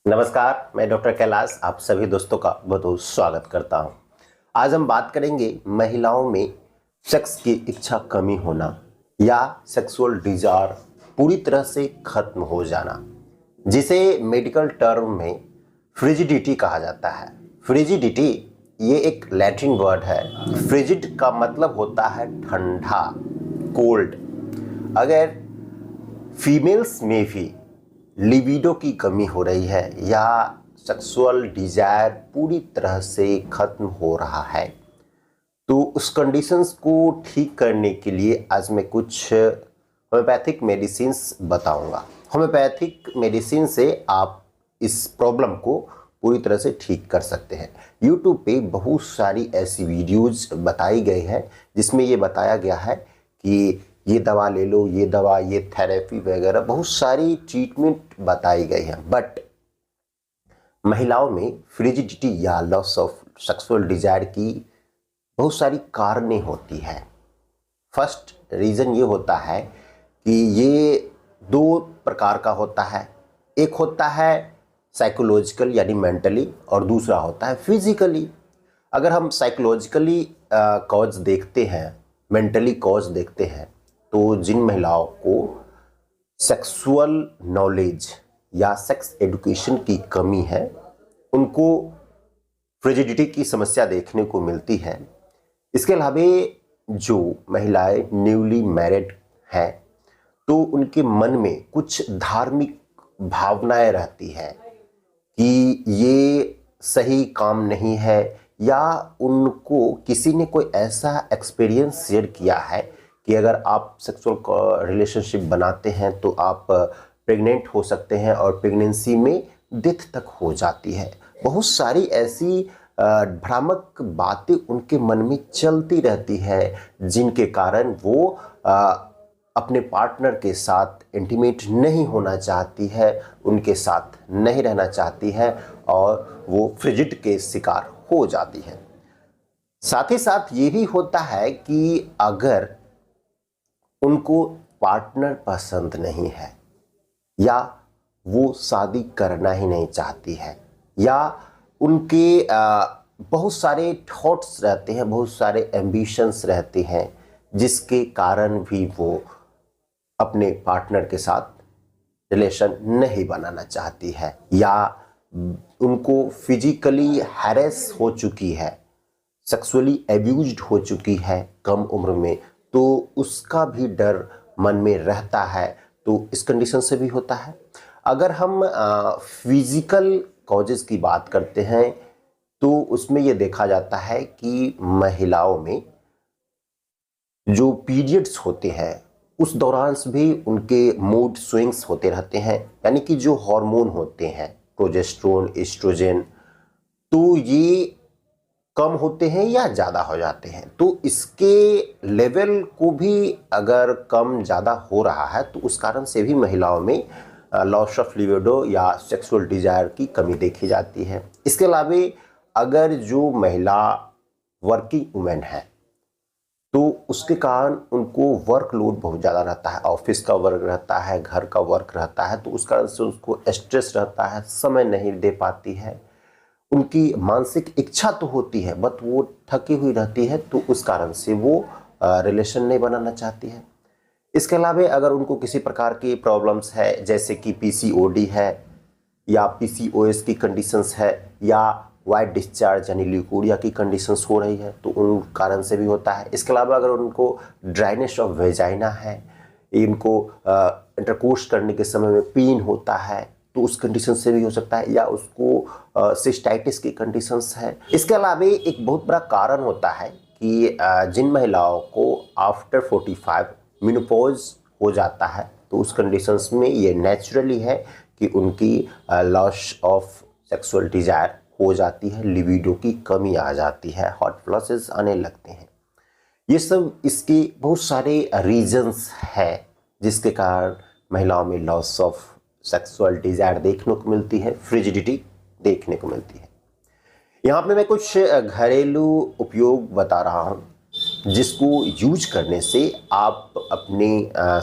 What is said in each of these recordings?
नमस्कार, मैं डॉक्टर कैलाश आप सभी दोस्तों का बहुत बहुत स्वागत करता हूं। आज हम बात करेंगे महिलाओं में सेक्स की इच्छा कमी होना या सेक्सुअल डिजायर पूरी तरह से खत्म हो जाना, जिसे मेडिकल टर्म में फ्रिजिडिटी कहा जाता है। फ्रिजिडिटी ये एक लैटिन वर्ड है। फ्रिजिड का मतलब होता है ठंडा, कोल्ड। अगर फीमेल्स में भी लिबिडो की कमी हो रही है या सेक्सुअल डिजायर पूरी तरह से खत्म हो रहा है, तो उस कंडीशंस को ठीक करने के लिए आज मैं कुछ होम्योपैथिक मेडिसिन्स बताऊंगा। होम्योपैथिक मेडिसिन से आप इस प्रॉब्लम को पूरी तरह से ठीक कर सकते हैं। यूट्यूब पे बहुत सारी ऐसी वीडियोज बताई गई है जिसमें ये बताया गया है कि ये दवा ले लो, ये दवा, ये थेरेपी वगैरह बहुत सारी ट्रीटमेंट बताई गई है। बट महिलाओं में फ्रिजिडिटी या लॉस ऑफ सेक्सुअल डिजायर की बहुत सारी कारणें होती है। फर्स्ट रीज़न ये होता है कि ये दो प्रकार का होता है। एक होता है साइकोलॉजिकल यानी मेंटली, और दूसरा होता है फिजिकली। अगर हम साइकोलॉजिकली कॉज देखते हैं, मेंटली कॉज देखते हैं, तो जिन महिलाओं को सेक्सुअल नॉलेज या सेक्स एजुकेशन की कमी है, उनको फ्रिजिडिटी की समस्या देखने को मिलती है। इसके अलावा जो महिलाएं न्यूली मैरिड हैं, तो उनके मन में कुछ धार्मिक भावनाएं रहती हैं कि ये सही काम नहीं है, या उनको किसी ने कोई ऐसा एक्सपीरियंस शेयर किया है कि अगर आप सेक्सुअल रिलेशनशिप बनाते हैं तो आप प्रेग्नेंट हो सकते हैं और प्रेगनेंसी में डेथ तक हो जाती है। बहुत सारी ऐसी भ्रामक बातें उनके मन में चलती रहती है, जिनके कारण वो अपने पार्टनर के साथ इंटीमेट नहीं होना चाहती है, उनके साथ नहीं रहना चाहती है और वो फ्रिजिड के शिकार हो जाती है। साथ ही साथ ये भी होता है कि अगर उनको पार्टनर पसंद नहीं है, या वो शादी करना ही नहीं चाहती है, या उनके बहुत सारे थॉट्स रहते हैं, बहुत सारे एम्बिशंस रहते हैं, जिसके कारण भी वो अपने पार्टनर के साथ रिलेशन नहीं बनाना चाहती है, या उनको फिजिकली हैरेस हो चुकी है, सेक्सुअली एब्यूज्ड हो चुकी है कम उम्र में, तो उसका भी डर मन में रहता है। तो इस कंडीशन से भी होता है। अगर हम फिजिकल कॉजेज़ की बात करते हैं, तो उसमें ये देखा जाता है कि महिलाओं में जो पीरियड्स होते हैं उस दौरान भी उनके मूड स्विंग्स होते रहते हैं, यानी कि जो हार्मोन होते हैं प्रोजेस्टेरोन, एस्ट्रोजन, तो ये कम होते हैं या ज़्यादा हो जाते हैं। तो इसके लेवल को भी अगर कम ज़्यादा हो रहा है, तो उस कारण से भी महिलाओं में लॉस ऑफ लिबिडो या सेक्सुअल डिजायर की कमी देखी जाती है। इसके अलावा अगर जो महिला वर्किंग वुमेन है, तो उसके कारण उनको वर्कलोड बहुत ज़्यादा रहता है, ऑफिस का वर्क रहता है, घर का वर्क रहता है, तो उस कारण से उसको स्ट्रेस रहता है, समय नहीं दे पाती है। उनकी मानसिक इच्छा तो होती है बट वो थकी हुई रहती है, तो उस कारण से वो रिलेशन नहीं बनाना चाहती है। इसके अलावा अगर उनको किसी प्रकार की प्रॉब्लम्स है, जैसे कि पीसीओडी है या पीसीओएस की कंडीशंस है, या वाइट डिस्चार्ज यानी ल्यूकोरिया की कंडीशंस हो रही है, तो उन कारण से भी होता है। इसके अलावा अगर उनको ड्राइनेस ऑफ वेजाइना है, इनको इंटरकोर्स करने के समय में पेन होता है, तो उस कंडीशन से भी हो सकता है, या उसको सिस्टाइटिस की कंडीशंस है। इसके अलावा एक बहुत बड़ा कारण होता है कि जिन महिलाओं को आफ्टर 45 मेनोपॉज हो जाता है, तो उस कंडीशंस में ये नेचुरली है कि उनकी लॉस ऑफ सेक्सुअल डिजायर हो जाती है, लिबिडो की कमी आ जाती है, हॉट फ्लशेस आने लगते हैं। ये सब इसके बहुत सारे रीजंस हैं जिसके कारण महिलाओं में लॉस ऑफ सेक्सुअल डिजायर देखने को मिलती है, फ्रिजिडिटी देखने को मिलती है। यहाँ पे मैं कुछ घरेलू उपयोग बता रहा हूँ जिसको यूज करने से आप अपने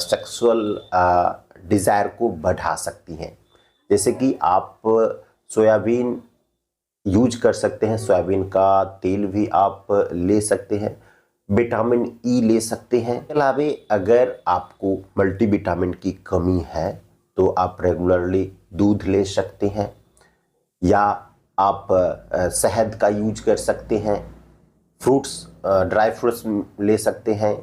सेक्सुअल डिज़ायर को बढ़ा सकती हैं। जैसे कि आप सोयाबीन यूज कर सकते हैं, सोयाबीन का तेल भी आप ले सकते हैं, विटामिन ई ले सकते हैं। इसके अलावा अगर आपको मल्टीविटामिन की कमी है तो आप रेगुलरली दूध ले सकते हैं, या आप शहद का यूज कर सकते हैं, फ्रूट्स ड्राई फ्रूट्स ले सकते हैं,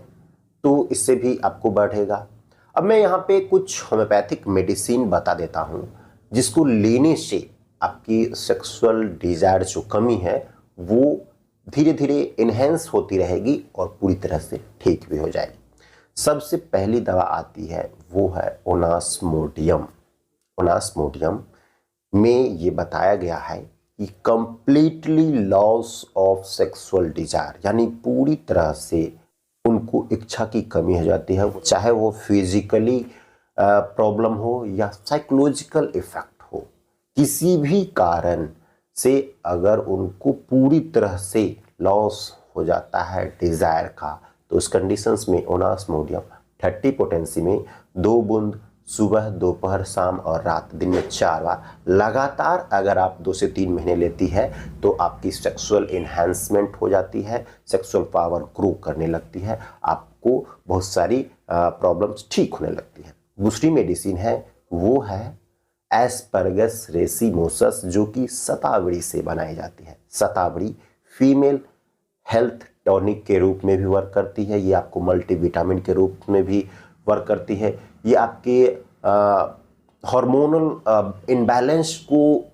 तो इससे भी आपको बढ़ेगा। अब मैं यहाँ पे कुछ होम्योपैथिक मेडिसिन बता देता हूँ जिसको लेने से आपकी सेक्सुअल डिजायर जो कमी है वो धीरे धीरे इन्हेंस होती रहेगी और पूरी तरह से ठीक भी हो जाएगी। सबसे पहली दवा आती है वो है ओनास्मोडियम। ओनास्मोडियम में ये बताया गया है कि completely loss of sexual desire, यानी पूरी तरह से उनको इच्छा की कमी हो जाती है, चाहे वो फिजिकली प्रॉब्लम हो या साइकोलॉजिकल इफेक्ट हो, किसी भी कारण से अगर उनको पूरी तरह से लॉस हो जाता है डिजायर का, तो उस कंडीशंस में ओनास्मोडियम 30 पोटेंसी में 2 बूंद सुबह, दोपहर, शाम और रात, दिन में 4 बार लगातार अगर आप 2 से 3 महीने लेती है तो आपकी सेक्सुअल इन्हांसमेंट हो जाती है, सेक्सुअल पावर ग्रो करने लगती है, आपको बहुत सारी प्रॉब्लम्स ठीक होने लगती है। दूसरी मेडिसिन है वो है एस्परगस रेसिमोसस, जो कि शतावरी से बनाई जाती है। शतावरी फीमेल हेल्थ टॉनिक के रूप में भी वर्क करती है, ये आपको मल्टीविटामिन के रूप में भी वर्क करती है, ये आपके हार्मोनल इनबैलेंस को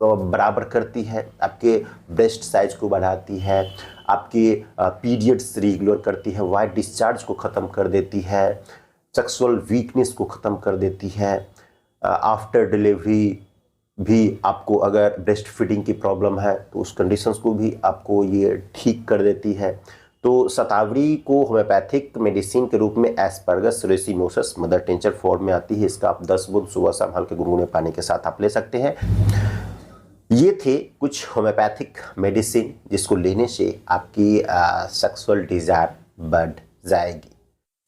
बराबर करती है, आपके ब्रेस्ट साइज को बढ़ाती है, आपके पीरियड्स रेगुलर करती है, वाइट डिस्चार्ज को ख़त्म कर देती है, सेक्सुअल वीकनेस को ख़त्म कर देती है। आफ्टर डिलीवरी भी आपको अगर ब्रेस्ट फीडिंग की प्रॉब्लम है तो उस कंडीशंस को भी आपको ये ठीक कर देती है। तो शतावरी को होम्योपैथिक मेडिसिन के रूप में एस्परगस रेसिमोसस मदर टिंचर फॉर्म में आती है, इसका आप 10 बूंद सुबह शाम हल्के गुनगुने पानी के साथ आप ले सकते हैं। ये थे कुछ होम्योपैथिक मेडिसिन जिसको लेने से आपकी सेक्सुअल डिजायर बढ़ जाएगी।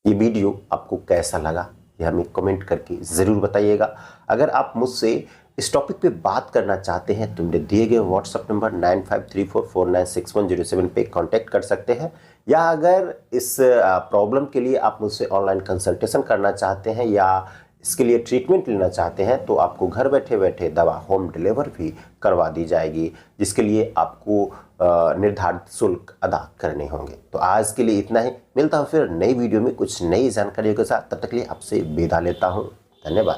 ये वीडियो आपको कैसा लगा ये हमें कमेंट करके ज़रूर बताइएगा। अगर आप मुझसे इस टॉपिक पे बात करना चाहते हैं तो मेरे दिए गए व्हाट्सएप नंबर 9534496107 पे कांटेक्ट कर सकते हैं, या अगर इस प्रॉब्लम के लिए आप मुझसे ऑनलाइन कंसल्टेशन करना चाहते हैं या इसके लिए ट्रीटमेंट लेना चाहते हैं तो आपको घर बैठे बैठे दवा होम डिलीवर भी करवा दी जाएगी, जिसके लिए आपको निर्धारित शुल्क अदा करने होंगे। तो आज के लिए इतना ही, मिलता हूँ फिर नई वीडियो में कुछ नई जानकारियों के साथ। तब तक के लिए आपसे विदा लेता हूँ। धन्यवाद।